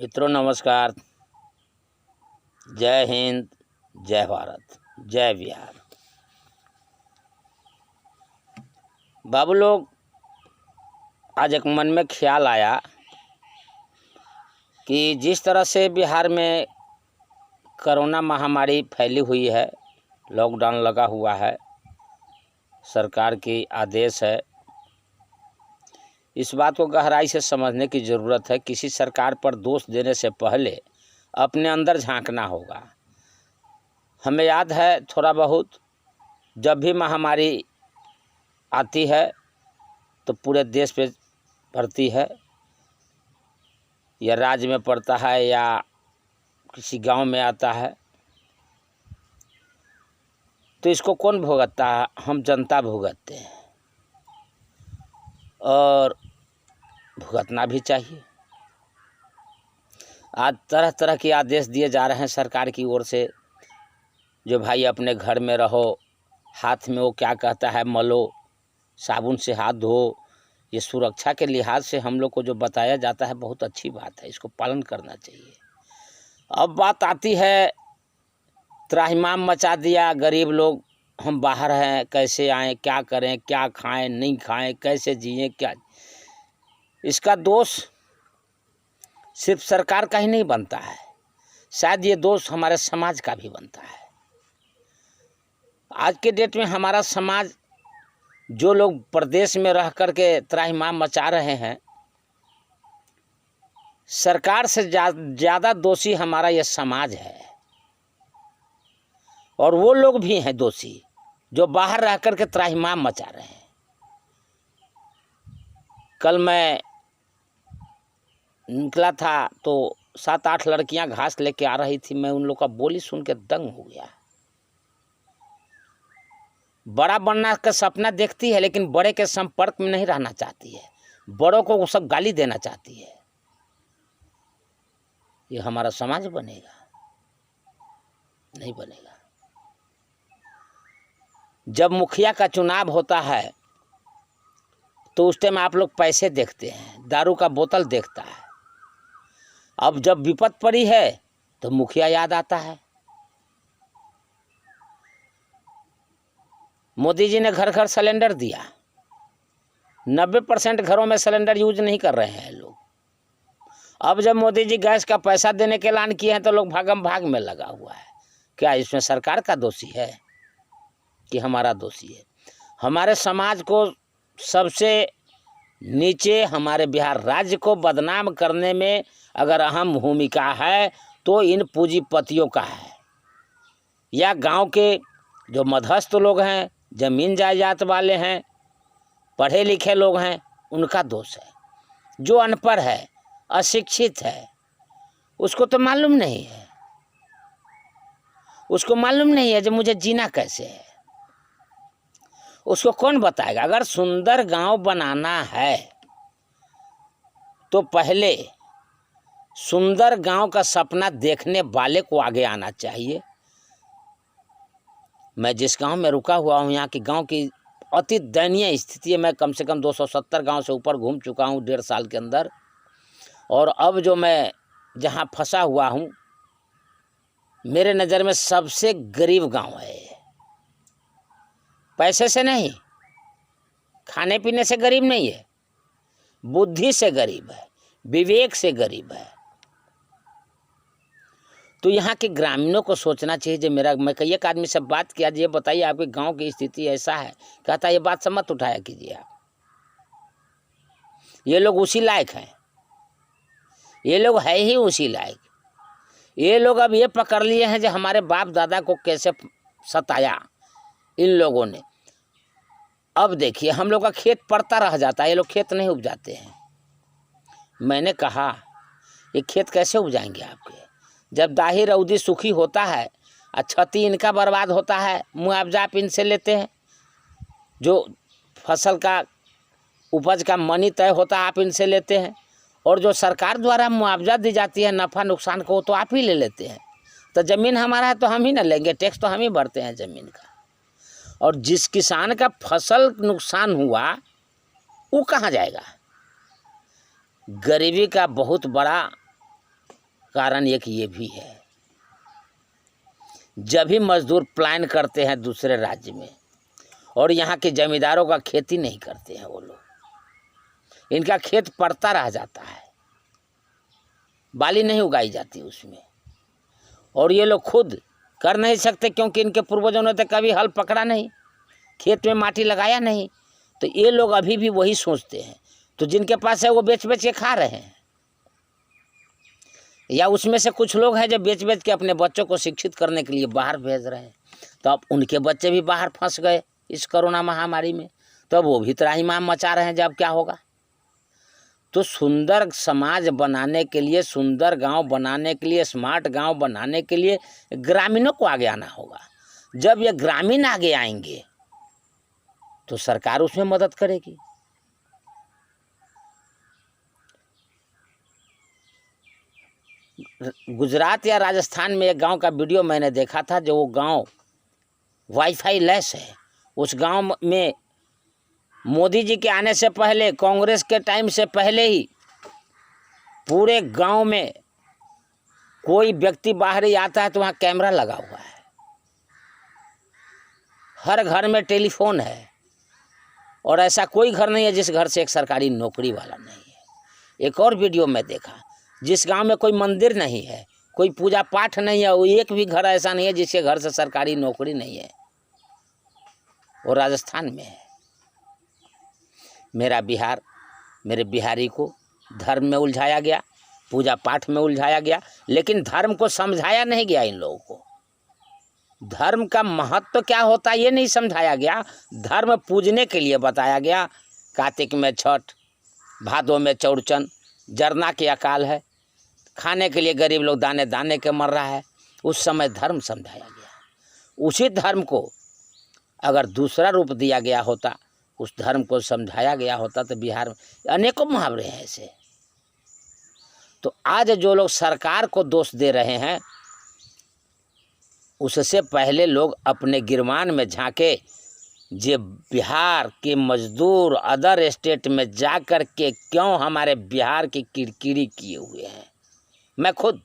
मित्रों नमस्कार। जय हिंद, जय भारत, जय बिहार। बाबू लोग, आज एक मन में ख्याल आया कि जिस तरह से बिहार में कोरोना महामारी फैली हुई है, लॉकडाउन लगा हुआ है, सरकार की आदेश है, इस बात को गहराई से समझने की ज़रूरत है। किसी सरकार पर दोष देने से पहले अपने अंदर झांकना होगा। हमें याद है थोड़ा बहुत, जब भी महामारी आती है तो पूरे देश पे पड़ती है, या राज्य में पड़ता है या किसी गांव में आता है, तो इसको कौन भुगतता है? हम जनता भुगतते हैं, और भुगतना भी चाहिए। आज तरह तरह के आदेश दिए जा रहे हैं सरकार की ओर से, जो भाई अपने घर में रहो, हाथ में वो क्या कहता है मलो, साबुन से हाथ धो। ये सुरक्षा के लिहाज से हम लोग को जो बताया जाता है बहुत अच्छी बात है, इसको पालन करना चाहिए। अब बात आती है, त्राहिमाम मचा दिया गरीब लोग, हम बाहर हैं, कैसे आएँ, क्या करें, क्या खाएं, नहीं खाएं, कैसे जिएं, क्या। इसका दोष सिर्फ सरकार का ही नहीं बनता है, शायद ये दोष हमारे समाज का भी बनता है। आज के डेट में हमारा समाज, जो लोग प्रदेश में रह कर के त्राहिमाम मचा रहे हैं, सरकार से ज़्यादा दोषी हमारा ये समाज है। और वो लोग भी हैं दोषी जो बाहर रह कर के त्राहिमाम मचा रहे हैं। कल मैं निकला था तो 7-8 लड़कियां घास लेके आ रही थी। मैं उन लोग का बोली सुन के दंग हो गया। बड़ा बनना का सपना देखती है, लेकिन बड़े के संपर्क में नहीं रहना चाहती है, बड़ों को वो सब गाली देना चाहती है। ये हमारा समाज बनेगा? नहीं बनेगा। जब मुखिया का चुनाव होता है तो उस टाइम आप लोग पैसे देखते हैं, दारू का बोतल देखता है। अब जब विपत पड़ी है तो मुखिया याद आता है। मोदी जी ने घर घर सिलेंडर दिया, 90% घरों में सिलेंडर यूज नहीं कर रहे हैं लोग। अब जब मोदी जी गैस का पैसा देने के ऐलान किए हैं तो लोग भागम भाग में लगा हुआ है। क्या इसमें सरकार का दोषी है कि हमारा दोषी है? हमारे समाज को सबसे नीचे, हमारे बिहार राज्य को बदनाम करने में अगर अहम भूमिका है तो इन पूंजीपतियों का है, या गांव के जो मध्यस्थ लोग हैं, जमीन जायदाद वाले हैं, पढ़े लिखे लोग हैं, उनका दोष है। जो अनपढ़ है, अशिक्षित है, उसको तो मालूम नहीं है, उसको मालूम नहीं है जो मुझे जीना कैसे है। उसको कौन बताएगा? अगर सुंदर गांव बनाना है तो पहले सुंदर गांव का सपना देखने वाले को आगे आना चाहिए। मैं जिस गांव में रुका हुआ हूं, यहाँ की गांव की अति दयनीय स्थिति है। मैं कम से कम 270 गांव से ऊपर घूम चुका हूं 1.5 साल के अंदर, और अब जो मैं जहां फंसा हुआ हूं, मेरे नज़र में सबसे गरीब गांव है। पैसे से नहीं, खाने पीने से गरीब नहीं है, बुद्धि से गरीब है, विवेक से गरीब है। तो यहाँ के ग्रामीणों को सोचना चाहिए। जो मैं कई एक आदमी से बात किया, ये बताइए आपके गांव की स्थिति ऐसा है, कहता ये बात से मत उठाया कीजिए आप, ये लोग उसी लायक हैं, ये लोग है ही उसी लायक। ये लोग अब ये पकड़ लिए हैं जो हमारे बाप दादा को कैसे सताया इन लोगों ने। अब देखिए, हम लोग का खेत पड़ता रह जाता है, ये लोग खेत नहीं उपजाते हैं। मैंने कहा ये खेत कैसे उपजाएंगे आपके? जब दाही रौदी सुखी होता है, क्षति इनका बर्बाद होता है, मुआवजा आप इनसे लेते हैं। जो फसल का उपज का मनी तय होता है आप इनसे लेते हैं, और जो सरकार द्वारा मुआवजा दी जाती है नफ़ा नुकसान को, तो आप ही ले लेते हैं। तो ज़मीन हमारा है तो हम ही ना लेंगे, टैक्स तो हम ही भरते हैं ज़मीन का। और जिस किसान का फसल नुकसान हुआ वो कहाँ जाएगा? गरीबी का बहुत बड़ा कारण एक ये भी है, जब भी मजदूर प्लान करते हैं दूसरे राज्य में और यहाँ के जमींदारों का खेती नहीं करते हैं वो लोग, इनका खेत पड़ता रह जाता है, बाली नहीं उगाई जाती उसमें, और ये लोग खुद कर नहीं सकते क्योंकि इनके पूर्वजों ने तो कभी हल पकड़ा नहीं, खेत में माटी लगाया नहीं। तो ये लोग अभी भी वही सोचते हैं, तो जिनके पास है वो बेच बेच के खा रहे हैं, या उसमें से कुछ लोग हैं जो बेच बेच के अपने बच्चों को शिक्षित करने के लिए बाहर भेज रहे हैं। तो अब उनके बच्चे भी बाहर फंस गए इस कोरोना महामारी में, तो अब वो भी त्राहिमाम मचा रहे हैं, जब क्या होगा। तो सुंदर समाज बनाने के लिए, सुंदर गांव बनाने के लिए, स्मार्ट गांव बनाने के लिए ग्रामीणों को आगे आना होगा। जब ये ग्रामीण आगे आएंगे तो सरकार उसमें मदद करेगी। गुजरात या राजस्थान में एक गांव का वीडियो मैंने देखा था, जो वो गांव वाईफाई लेस है। उस गांव में मोदी जी के आने से पहले, कांग्रेस के टाइम से पहले ही पूरे गांव में कोई व्यक्ति बाहर ही आता है तो वहाँ कैमरा लगा हुआ है, हर घर में टेलीफोन है, और ऐसा कोई घर नहीं है जिस घर से एक सरकारी नौकरी वाला नहीं है। एक और वीडियो में देखा, जिस गांव में कोई मंदिर नहीं है, कोई पूजा पाठ नहीं है, वो एक भी घर ऐसा नहीं है जिसके घर से सरकारी नौकरी नहीं है, वो राजस्थान में है। मेरा बिहार, मेरे बिहारी को धर्म में उलझाया गया, पूजा पाठ में उलझाया गया, लेकिन धर्म को समझाया नहीं गया। इन लोगों को धर्म का महत्व क्या होता है ये नहीं समझाया गया, धर्म पूजने के लिए बताया गया। कार्तिक में छठ, भादों में चौड़चन, जरना की अकाल है, खाने के लिए गरीब लोग दाने दाने के मर रहा है, उस समय धर्म समझाया गया। उसी धर्म को अगर दूसरा रूप दिया गया होता, उस धर्म को समझाया गया होता, तो बिहार में अनेकों मुहावरे हैं ऐसे। तो आज जो लोग सरकार को दोष दे रहे हैं, उससे पहले लोग अपने गिरमान में झांके, जे बिहार के मजदूर अदर स्टेट में जा कर के क्यों हमारे बिहार की किरकिरी किए हुए हैं। मैं खुद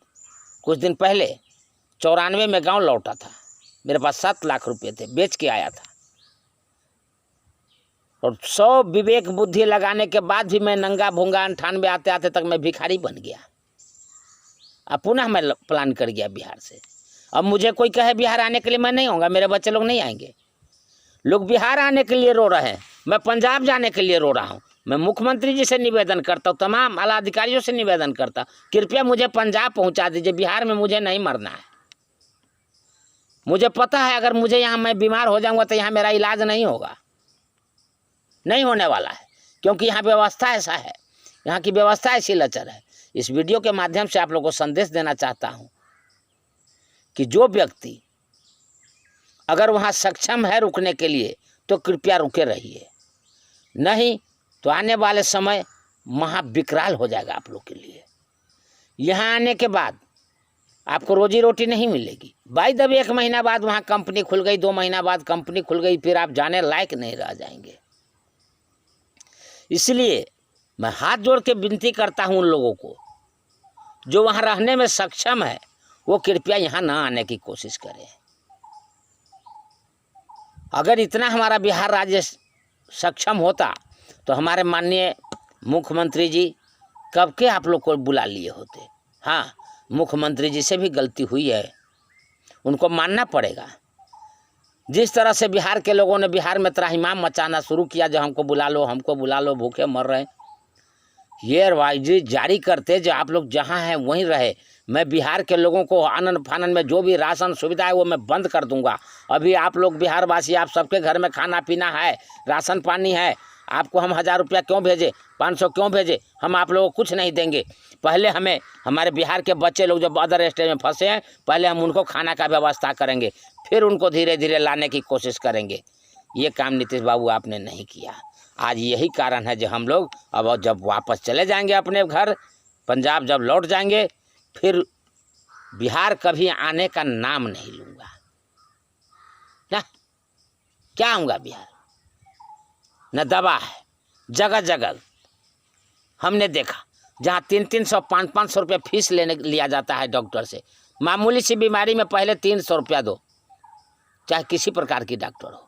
कुछ दिन पहले 94 में गांव लौटा था, मेरे पास 7 लाख रुपए थे, बेच के आया था, और 100 विवेक बुद्धि लगाने के बाद भी मैं नंगा भूंगा 98 आते आते तक मैं भिखारी बन गया। अब पुनः मैं प्लान कर गया बिहार से। अब मुझे कोई कहे बिहार आने के लिए, मैं नहीं आऊँगा, मेरे बच्चे लोग नहीं आएंगे। लोग बिहार आने के लिए रो रहे हैं, मैं पंजाब जाने के लिए रो रहा हूँ। मैं मुख्यमंत्री जी से निवेदन करता हूँ, तमाम आला अधिकारियों से निवेदन करता हूँ, कृपया मुझे पंजाब पहुँचा दीजिए, बिहार में मुझे नहीं मरना है। मुझे पता है अगर मुझे यहाँ मैं बीमार हो जाऊँगा तो यहाँ मेरा इलाज नहीं होगा, नहीं होने वाला है, क्योंकि यहाँ व्यवस्था ऐसा है, यहाँ की व्यवस्था ऐसी लचर है। इस वीडियो के माध्यम से आप लोगों को संदेश देना चाहता हूँ कि जो व्यक्ति अगर वहाँ सक्षम है रुकने के लिए तो कृपया रुके रहिए, नहीं तो आने वाले समय महाविकराल हो जाएगा आप लोग के लिए। यहाँ आने के बाद आपको रोजी रोटी नहीं मिलेगी। भाई जब 1 महीना बाद वहाँ कंपनी खुल गई, 2 महीना बाद कंपनी खुल गई, फिर आप जाने लायक नहीं रह जाएंगे। इसलिए मैं हाथ जोड़ के विनती करता हूँ उन लोगों को जो वहाँ रहने में सक्षम है, वो कृपया यहाँ ना आने की कोशिश करें। अगर इतना हमारा बिहार राज्य सक्षम होता तो हमारे माननीय मुख्यमंत्री जी कब के आप लोग को बुला लिए होते। हाँ, मुख्यमंत्री जी से भी गलती हुई है, उनको मानना पड़ेगा। जिस तरह से बिहार के लोगों ने बिहार में त्राहिमाम मचाना शुरू किया, जो हमको बुला लो, भूखे मर रहे हैं, ये एडवाइजरी जारी करते जो आप लोग जहाँ हैं वहीं रहे। मैं बिहार के लोगों को आनन फानन में जो भी राशन सुविधा है वो मैं बंद कर दूंगा। अभी आप लोग बिहारवासी, आप सबके घर में खाना पीना है, राशन पानी है, आपको हम 1000 रुपया क्यों भेजे, 500 क्यों भेजे, हम आप लोगों को कुछ नहीं देंगे। पहले हमें हमारे बिहार के बच्चे लोग जो अदर स्टेट में फंसे हैं, पहले हम उनको खाना का व्यवस्था करेंगे, फिर उनको धीरे धीरे लाने की कोशिश करेंगे। ये काम नीतीश बाबू आपने नहीं किया। आज यही कारण है जो हम लोग अब जब वापस चले जाएंगे अपने घर, पंजाब जब लौट जाएंगे, फिर बिहार कभी आने का नाम नहीं लूँगा ना। क्या आऊँगा बिहार? न दवा है, जगह जगह हमने देखा जहाँ 300-300 500-500 रुपये फीस लिया जाता है डॉक्टर से। मामूली सी बीमारी में पहले 300 रुपया दो, चाहे किसी प्रकार की डॉक्टर हो।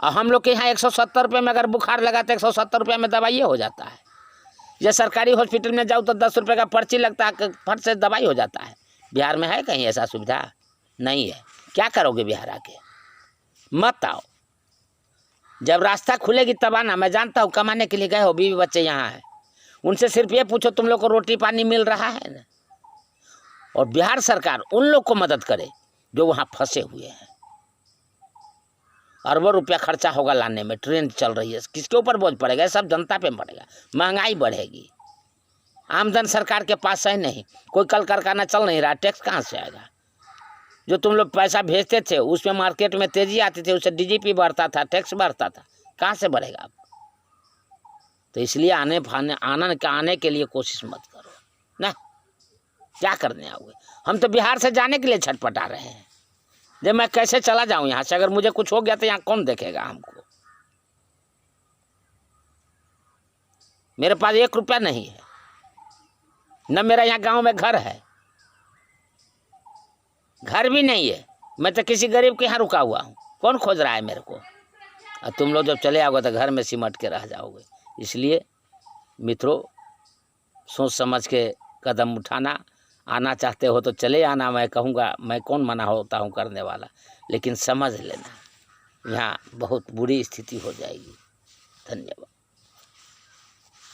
और हम लोग के यहाँ 170 रुपये में अगर बुखार लगा तो 170 रुपये में दवाई हो जाता है। या सरकारी हॉस्पिटल में जाओ तो 10 रुपये का पर्ची लगता है, फट से दवाई हो जाता है। बिहार में है कहीं ऐसा सुविधा? नहीं है। क्या करोगे बिहार आके? मत आओ, जब रास्ता खुलेगी तब आना। मैं जानता हूँ कमाने के लिए गए हो, बीवी बच्चे यहाँ हैं, उनसे सिर्फ ये पूछो तुम लोग को रोटी पानी मिल रहा है ना। और बिहार सरकार उन लोग को मदद करे जो वहाँ फंसे हुए हैं। अरबों रुपया खर्चा होगा लाने में, ट्रेन चल रही है, किसके ऊपर बोझ पड़ेगा? सब जनता पे पड़ेगा। महंगाई बढ़ेगी, आमदन सरकार के पास है नहीं, कोई कल कारखाना चल नहीं रहा, टैक्स कहाँ से आएगा? जो तुम लोग पैसा भेजते थे उसमें मार्केट में तेजी आती थी, उससे डीजीपी बढ़ता था, टैक्स बढ़ता था, कहाँ से बढ़ेगा अब? तो इसलिए आने के लिए कोशिश मत करो ना। क्या करने आओगे? हम तो बिहार से जाने के लिए छटपटा रहे हैं। जब मैं कैसे चला जाऊं यहाँ से? अगर मुझे कुछ हो गया तो यहाँ कौन देखेगा हमको? मेरे पास 1 रुपया नहीं है, न मेरा यहाँ गांव में घर है, घर भी नहीं है। मैं तो किसी गरीब के यहाँ रुका हुआ हूँ, कौन खोज रहा है मेरे को? और तुम लोग जब चले आओगे तो घर में सिमट के रह जाओगे। इसलिए मित्रों, सोच समझ के कदम उठाना। आना चाहते हो तो चले आना, मैं कहूँगा, मैं कौन मना होता हूँ करने वाला, लेकिन समझ लेना यहाँ बहुत बुरी स्थिति हो जाएगी। धन्यवाद।